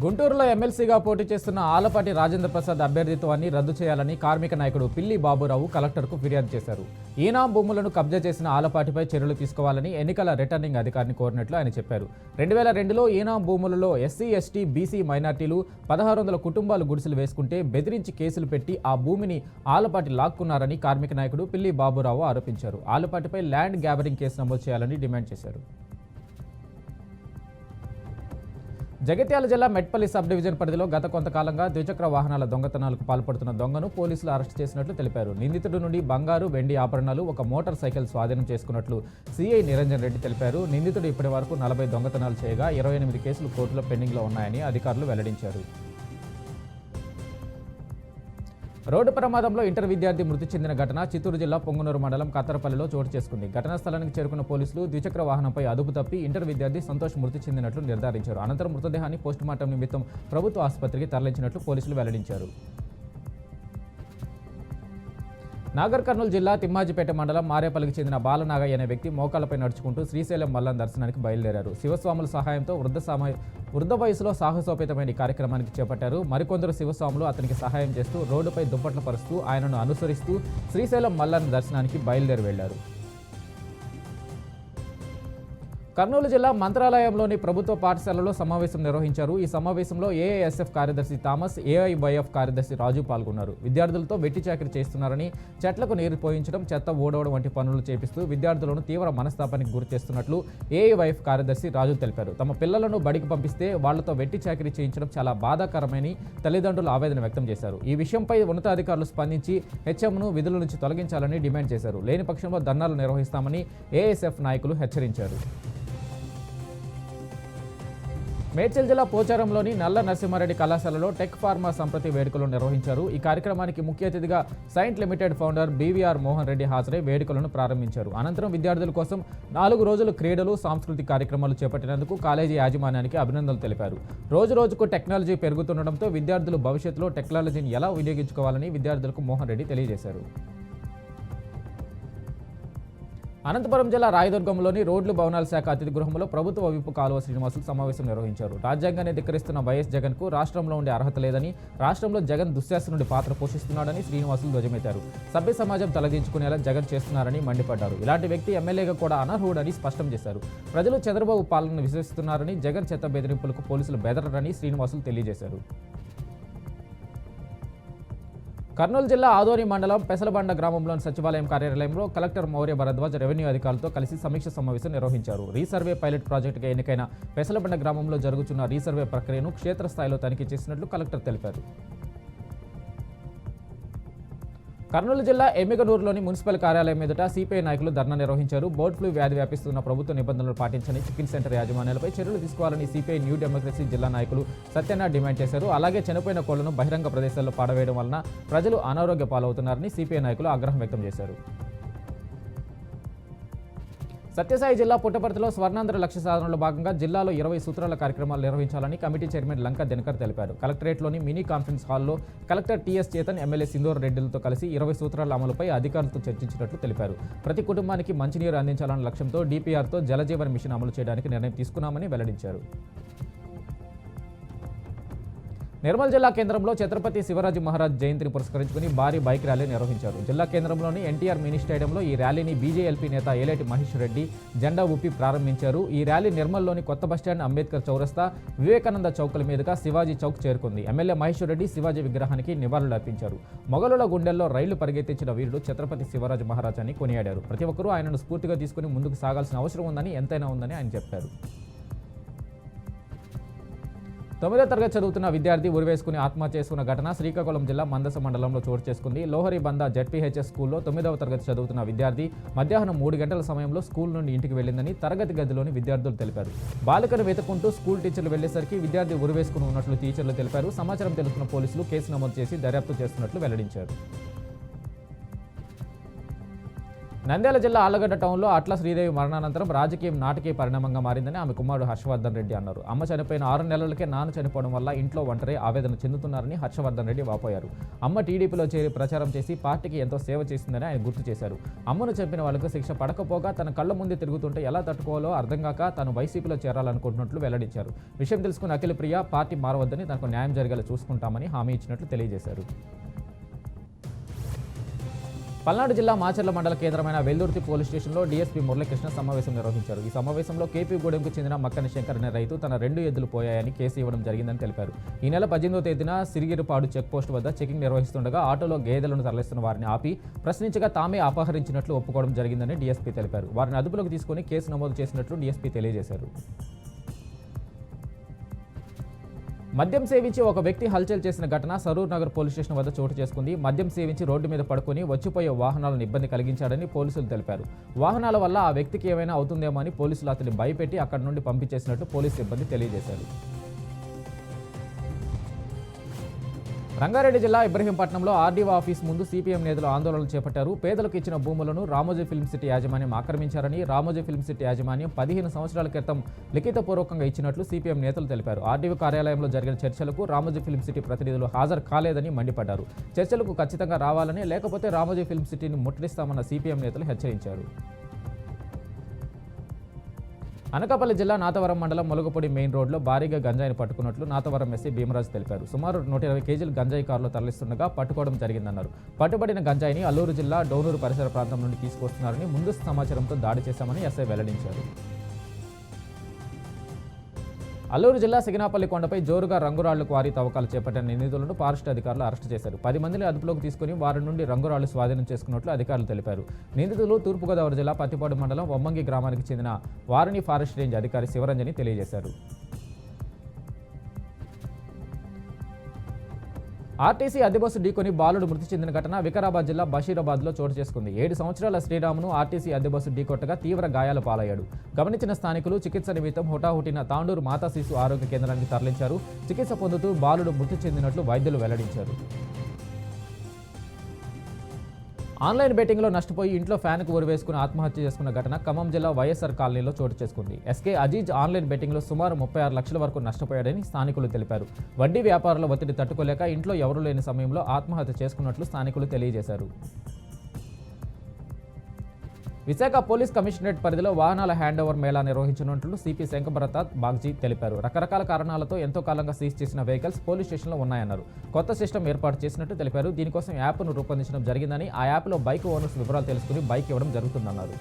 గుంటూరులో ఎమ్మెల్సీగా పోటీ చేస్తున్న ఆలపాటి రాజేంద్ర ప్రసాద్ అభ్యర్థిత్వాన్ని రద్దు చేయాలని కార్మిక నాయకుడు పిల్లి బాబురావు కలెక్టర్కు ఫిర్యాదు చేశారు. ఈనాం భూములను కబ్జా చేసిన ఆలపాటిపై చర్యలు తీసుకోవాలని ఎన్నికల రిటర్నింగ్ అధికారిని కోరినట్లు ఆయన చెప్పారు. 2002లో ఈనాం భూములలో ఎస్సీ, ఎస్టీ, బీసీ మైనార్టీలు 1600 కుటుంబాలు గుడిసెలు వేసుకుంటే బెదిరించి కేసులు పెట్టి ఆ భూమిని ఆలపాటి లాక్కున్నారని కార్మిక నాయకుడు పిల్లి బాబురావు ఆరోపించారు. ఆలపాటిపై ల్యాండ్ గ్యాబరింగ్ కేసు నమోదు చేయాలని డిమాండ్ చేశారు. జగిత్యాల జిల్లా మెట్పల్లి సబ్ డివిజన్ పరిధిలో గత కొంతకాలంగా ద్విచక్ర వాహనాల దొంగతనాలకు పాల్పడుతున్న దొంగను పోలీసులు అరెస్ట్ చేసినట్లు తెలిపారు. నిందితుడి నుండి బంగారు, వెండి ఆభరణాలు, ఒక మోటార్ సైకిల్ స్వాధీనం చేసుకున్నట్లు సిఐ నిరంజన్ రెడ్డి తెలిపారు. నిందితుడు ఇప్పటి వరకు 40 దొంగతనాలు చేయగా 28 కేసులు కోర్టులో పెండింగ్లో ఉన్నాయని అధికారులు వెల్లడించారు. రోడ్డు ప్రమాదంలో ఇంటర్ విద్యార్థి మృతి చెందిన ఘటన చిత్తూరు జిల్లా పొంగునూరు మండలం కత్తరపల్లిలో చోటు చేసుకుంది. ఘటనా స్థలానికి చేరుకున్న పోలీసులు ద్విచక్ర వాహనంపై అదుపు తప్పి ఇంటర్ విద్యార్థి సంతోష్ మృతి చెందినట్లు నిర్ధారించారు. అనంతరం మృతదేహాన్ని పోస్టుమార్టం నిమిత్తం ప్రభుత్వ ఆసుపత్రికి తరలించినట్లు పోలీసులు వెల్లడించారు. నాగర్ కర్నూలు జిల్లా తిమ్మాజిపేట మండలం మారేపల్లికి చెందిన బాలనాగయ్య అనే వ్యక్తి మోకాళ్లపై నడుచుకుంటూ శ్రీశైలం మల్లన్న దర్శనానికి బయలుదేరారు. శివస్వాముల సహాయంతో వృద్ధ వయసులో సాహసోపేతమైన ఈ కార్యక్రమానికి చేపట్టారు. మరికొందరు శివస్వాములు అతనికి సహాయం చేస్తూ రోడ్డుపై దుప్పట్లు పరుస్తూ ఆయనను అనుసరిస్తూ శ్రీశైలం మల్లన్న దర్శనానికి బయలుదేరి వెళ్లారు. కర్నూలు జిల్లా మంత్రాలయంలోని ప్రభుత్వ పాఠశాలలో సమావేశం నిర్వహించారు. ఈ సమావేశంలో ఏఐఎస్ఎఫ్ కార్యదర్శి థామస్, ఏఐవైఎఫ్ కార్యదర్శి రాజు పాల్గొన్నారు. విద్యార్థులతో వెట్టి చాకరీ చేస్తున్నారని, చెట్లకు నీరు పోయించడం, చెత్త ఊడవడం వంటి పనులు చేపిస్తూ విద్యార్థులను తీవ్ర మనస్తాపానికి గురి చేస్తున్నట్లు ఏఐవైఎఫ్ కార్యదర్శి రాజు తెలిపారు. తమ పిల్లలను బడికి పంపిస్తే వాళ్లతో వెట్టి చాకరీ చేయించడం చాలా బాధాకరమని తల్లిదండ్రులు ఆవేదన వ్యక్తం చేశారు. ఈ విషయంపై ఉన్నతాధికారులు స్పందించి హెచ్ఎంను విధుల నుంచి తొలగించాలని డిమాండ్ చేశారు. లేని పక్షంలో ధర్నాలు నిర్వహిస్తామని ఏఐఎస్ఎఫ్ నాయకులు హెచ్చరించారు. మేడ్చల్ జిల్లా పోచారంలోని నల్ల నరసింహారెడ్డి కళాశాలలో టెక్ ఫార్మా సంప్రతి వేడుకలు నిర్వహించారు. ఈ కార్యక్రమానికి ముఖ్య అతిథిగా Cyient limited founder BVR Mohan Reddy హాజరై వేడుకలను ప్రారంభించారు. అనంతరం విద్యార్థుల కోసం 4 రోజులు క్రీడలు, సాంస్కృతిక కార్యక్రమాలు చేపట్టినందుకు కాలేజీ యాజమాన్యానికి అభినందనలు తెలిపారు. రోజుకు టెక్నాలజీ పెరుగుతుండటంతో విద్యార్థులు భవిష్యత్తులో టెక్నాలజీని ఎలా వినియోగించుకోవాలని విద్యార్థులకు మోహన్ రెడ్డి తెలియజేశారు. అనంతపురం జిల్లా రాయదుర్గంలోని రోడ్లు భవనాల శాఖ అతిథి గృహంలో ప్రభుత్వ విప్ కాలువ శ్రీనివాసులు సమావేశం నిర్వహించారు. రాజ్యాంగాన్ని ధిక్కరిస్తున్న వైఎస్ జగన్కు రాష్ట్రంలో ఉండే అర్హత లేదని, రాష్ట్రంలో జగన్ దుశ్శాసనుడి పాత్ర పోషిస్తున్నాడని శ్రీనివాసులు ధ్వజమెత్తారు. సభ్య సమాజం తలదించుకునేలా జగన్ చేస్తున్నారని మండిపడ్డారు. ఇలాంటి వ్యక్తి ఎమ్మెల్యేగా కూడా అనర్హుడని స్పష్టం చేశారు. ప్రజలు చంద్రబాబు పాలనను విశ్వసిస్తున్నారని, జగన్ చెత్త బెదిరింపులకు పోలీసులు బెదరరని శ్రీనివాసులు తెలియజేశారు. కర్నూలు జిల్లా ఆదోని మండలం పెసలబండ గ్రామంలోని సచివాలయం కార్యాలయంలో కలెక్టర్ మౌర్య భరద్వాజ్ రెవెన్యూ అధికారులతో కలిసి సమీక్ష సమావేశం నిర్వహించారు. రీసర్వే పైలట్ ప్రాజెక్టుగా ఎన్నికైన పెసలబండ గ్రామంలో జరుగుతున్న రీసర్వే ప్రక్రియను క్షేత్రస్థాయిలో తనిఖీ చేసినట్లు కలెక్టర్ తెలిపారు. కర్నూలు జిల్లా ఎమ్మిగనూరులోని మున్సిపల్ కార్యాలయం ఎదుట సిపిఐ నాయకులు ధర్నా నిర్వహించారు. బర్డ్ ఫ్లూ వ్యాధి వ్యాపిస్తున్న ప్రభుత్వ నిబంధనలు పాటించని చికెన్ సెంటర్ యాజమాన్యాలపై చర్యలు తీసుకోవాలని సిపిఐ న్యూ డెమోక్రసీ జిల్లా నాయకులు సత్యనారాయణ డిమాండ్ చేశారు. అలాగే చనిపోయిన కోళ్లను బహిరంగ ప్రదేశాల్లో పాడవేయడం వలన ప్రజలు అనారోగ్య పాలవుతున్నారని సిపిఐ నాయకులు ఆగ్రహం వ్యక్తం చేశారు. సత్యసాయి జిల్లా పుట్టపర్తిలో స్వర్ణాంధ్ర లక్ష్య సాధనలో భాగంగా జిల్లాలో 20 సూత్రాల కార్యక్రమాలు నిర్వహించాలని కమిటీ చైర్మన్ లంకా దినకర్ తెలిపారు. కలెక్టరేట్లోని మినీ కాన్ఫరెన్స్ హాల్లో collector TS Chetan, MLA Sindhur రెడ్డిలతో కలిసి 20 సూత్రాల అమలుపై అధికారులతో చర్చించినట్లు తెలిపారు. ప్రతి కుటుంబానికి మంచినీరు అందించాలన్న లక్ష్యంతో డిపిఆర్తో జలజీవన్ మిషన్ అమలు చేయడానికి నిర్ణయం తీసుకున్నామని వెల్లడించారు. నిర్మల్ జిల్లా కేంద్రంలో ఛత్రపతి శివరాజు మహారాజ్ జయంతిని పురస్కరించుకుని భారీ బైక్ ర్యాలీ నిర్వహించారు. జిల్లా కేంద్రంలోని ఎన్టీఆర్ మినీ స్టేడియంలో ఈ ర్యాలీని బీజేఎల్పీ నేత ఏలేటి మహేష్ రెడ్డి జెండా ఊపి ప్రారంభించారు. ఈ ర్యాలీ నిర్మల్లోని కొత్త బస్టాండ్, అంబేద్కర్ చౌరస్తా, వివేకానంద చౌకుల మీదుగా శివాజీ చౌక్ చేరుకుంది. ఎమ్మెల్యే మహేష్ రెడ్డి శివాజీ విగ్రహానికి నివాళులు అర్పించారు. మొఘలుల గుండెల్లో రైళ్లు పరిగెత్తించిన వీరుడు ఛత్రపతి శివరాజు మహారాజ్ అని కొనియాడారు. ప్రతి ఒక్కరూ ఆయనను స్ఫూర్తిగా తీసుకుని ముందుకు సాగాల్సిన అవసరం ఉందని, ఎంతైనా ఉందని ఆయన చెప్పారు. 9వ తరగతి చదువుతున్న విద్యార్థి ఉరివేసుకుని ఆత్మహత్య చేసుకున్న ఘటన శ్రీకాకుళం జిల్లా మందస మండలంలో చోటు చేసుకుంది. లోహరి బంద జెడ్పీహెచ్ఎస్ స్కూల్లో 9వ తరగతి చదువుతున్న విద్యార్థి మధ్యాహ్నం 3 గంటల సమయంలో స్కూల్ నుండి ఇంటికి వెళ్లిందని తరగతి గదిలోని విద్యార్థులు తెలిపారు. బాలికను వెతుకుంటూ స్కూల్ టీచర్లు వెళ్లేసరికి విద్యార్థి ఉరివేసుకుని ఉన్నట్లు టీచర్లు తెలిపారు. సమాచారం తెలుసుకున్న పోలీసులు కేసు నమోదు చేసి దర్యాప్తు చేస్తున్నట్లు వెల్లడించారు. నంద్యాల జిల్లా ఆళ్లగడ్డ టౌన్లో అట్ల శ్రీదేవి మరణానంతరం రాజకీయం నాటకీయ పరిణామంగా మారిందని ఆమె కుమారుడు హర్షవర్ధన్ రెడ్డి అన్నారు. అమ్మ చనిపోయిన 6 నెలలకే నాన్న చనిపోవడం వల్ల ఇంట్లో ఒంటరి ఆవేదన చెందుతున్నారని హర్షవర్ధన్ రెడ్డి వాపోయారు. అమ్మ టీడీపీలో చేరి ప్రచారం చేసి పార్టీకి ఎంతో సేవ చేసిందని ఆయన గుర్తు చేశారు. అమ్మను చంపిన వాళ్లకు శిక్ష పడకపోగా తన కళ్ల ముందే తిరుగుతుంటే ఎలా తట్టుకోవాలో అర్థం కాక తాను వైసీపీలో చేరాలనుకుంటున్నట్లు వెల్లడించారు. విషయం తెలుసుకున్న అఖిల ప్రియ పార్టీ మారవద్దని తనకు న్యాయం జరిగేలా చూసుకుంటామని హామీ ఇచ్చినట్లు తెలియజేశారు. పల్నాడు జిల్లా మాచర్ల మండల కేంద్రమైన వెల్దుర్తి పోలీస్ స్టేషన్లో డీఎస్పీ మురళీకృష్ణ సమావేశం నిర్వహించారు. ఈ సమావేశంలో కేపీగూడెంకు చెందిన మక్కని శంకర్ అనే రైతు తన 2 ఎద్దులు పోయాయని కేసు ఇవ్వడం జరిగిందని తెలిపారు. ఈ నెల 18వ తేదీన సిరిగిరిపాడు చెక్పోస్ట్ వద్ద చెకింగ్ నిర్వహిస్తుండగా ఆటోలో గేదెలను తరలిస్తున్న వారిని ఆపి ప్రశ్నించగా తామే అపహరించినట్లు ఒప్పుకోవడం జరిగిందని డీఎస్పీ తెలిపారు. వారిని అదుపులోకి తీసుకుని కేసు నమోదు చేసినట్లు డీఎస్పీ తెలియజేశారు. మద్యం సేవించి ఒక వ్యక్తి హల్చల్ చేసిన ఘటన సరూర్ నగర్ పోలీస్ స్టేషన్ వద్ద చోటు చేసుకుంది. మద్యం సేవించి రోడ్డు మీద పడుకొని వచ్చిపోయే వాహనాలను ఇబ్బంది కలిగించాడని పోలీసులు తెలిపారు. వాహనాల వల్ల ఆ వ్యక్తికి ఏమైనా అవుతుందేమో అని పోలీసులు అతన్ని భయపెట్టి అక్కడి నుండి పంపించేసినట్టు పోలీసు సిబ్బంది తెలియజేశారు. రంగారెడ్డి జిల్లా ఇబ్రహీంపట్నంలో ఆర్డీఓ ఆఫీస్ ముందు సిపిఎం నేతలు ఆందోళనలు చేపట్టారు. పేదలకు ఇచ్చిన భూములను రామోజీ ఫిల్మ్ సిటీ యాజమాన్యం ఆక్రమించారని, రామోజీ ఫిల్మ్ సిటీ యాజమాన్యం 15 సంవత్సరాల క్రితం లిఖితపూర్వకంగా ఇచ్చినట్లు సిపిఎం నేతలు తెలిపారు. ఆర్డీఓ కార్యాలయంలో జరిగిన చర్చలకు రామోజీ ఫిల్మ్ సిటీ ప్రతినిధులు హాజరు కాలేదని మండిపడ్డారు. చర్చలకు ఖచ్చితంగా రావాలని, లేకపోతే రామోజీ ఫిల్మ్ సిటీని ముట్టడిస్తామన్న సిపిఎం నేతలు హెచ్చరించారు. అనకాపల్లి జిల్లా నాతవరం మండలం ములుగుపొడి మెయిన్ రోడ్లో భారీగా గంజాయిని పట్టుకున్నట్లు నాతవరం ఎస్సీ భీమరాజు తెలిపారు. సుమారు 120 కేజీలు గంజాయి కారులో తరలిస్తుండగా పట్టుకోవడం జరిగిందన్నారు. పట్టుబడిన గంజాయిని అల్లూరు జిల్లా డోనూరు పరిసర ప్రాంతం నుండి తీసుకొస్తున్నారని ముందస్తు సమాచారంతో దాడి చేశామని ఎస్ఐ వెల్లడించారు. అల్లూరు జిల్లా సిగినాపల్లి కొండపై జోరుగా రంగురాళ్లు క్వారీ తవ్వకాలు చేపట్టిన నిందితులను ఫారెస్ట్ అధికారులు అరెస్టు చేశారు. 10 మందిని అదుపులోకి తీసుకుని వారి నుండి రంగురాళ్లు స్వాధీనం చేసుకున్నట్లు అధికారులు తెలిపారు. నిందితులు తూర్పుగోదావరి జిల్లా పత్తిపాడు మండలం వమ్మంగి గ్రామానికి చెందిన వారిని ఫారెస్ట్ రేంజ్ అధికారి శివరంజని తెలియజేశారు. ఆర్టీసీ అద్దె బస్సు ఢీకొని బాలుడు మృతి చెందిన ఘటన వికారాబాద్ జిల్లా బషీరాబాద్లో చోటు చేసుకుంది. 7 సంవత్సరాల శ్రీరామును ఆర్టీసీ అద్దె బస్సు ఢీకొట్టగా తీవ్ర గాయాల పాలయ్యాడు. గమనించిన స్థానికులు చికిత్స నిమిత్తం హుటాహుటిన తాండూరు మాతా శిశు ఆరోగ్య కేంద్రానికి తరలించారు. చికిత్స పొందుతూ బాలుడు మృతి చెందినట్లు వైద్యులు వెల్లడించారు. ఆన్లైన్ బెట్టింగ్లో నష్టపోయి ఇంట్లో ఫ్యాన్కు ఉరివేసుకుని ఆత్మహత్య చేసుకున్న ఘటన ఖమ్మం జిల్లా వైఎస్ఆర్ కాలనీలో చోటు చేసుకుంది. ఎస్కే అజీజ్ ఆన్లైన్ బెట్టింగ్లో సుమారు 36 లక్షల వరకు నష్టపోయాడని స్థానికులు తెలిపారు. వడ్డీ వ్యాపారుల ఒత్తిడి తట్టుకోలేక ఇంట్లో ఎవరూ లేని సమయంలో ఆత్మహత్య చేసుకున్నట్లు స్థానికులు తెలియజేశారు. విశాఖ పోలీస్ కమిషనరేట్ పరిధిలో వాహనాల హ్యాండ్ ఓవర్ మేళా నిర్వహించనున్నట్లు సిపి శంకరప్రసాద్ బాగ్జీ తెలిపారు. రకరకాల కారణాలతో ఎంతో కాలంగా సీజ్ చేసిన వెహికల్స్ పోలీస్ స్టేషన్లో ఉన్నాయన్నారు. కొత్త సిస్టమ్ ఏర్పాటు చేసినట్టు తెలిపారు. దీనికోసం యాప్ను రూపొందించడం జరిగిందని, ఆ యాప్లో బైక్ ఓనర్స్ వివరాలు తెలుసుకుని బైక్ ఇవ్వడం జరుగుతుందన్నారు.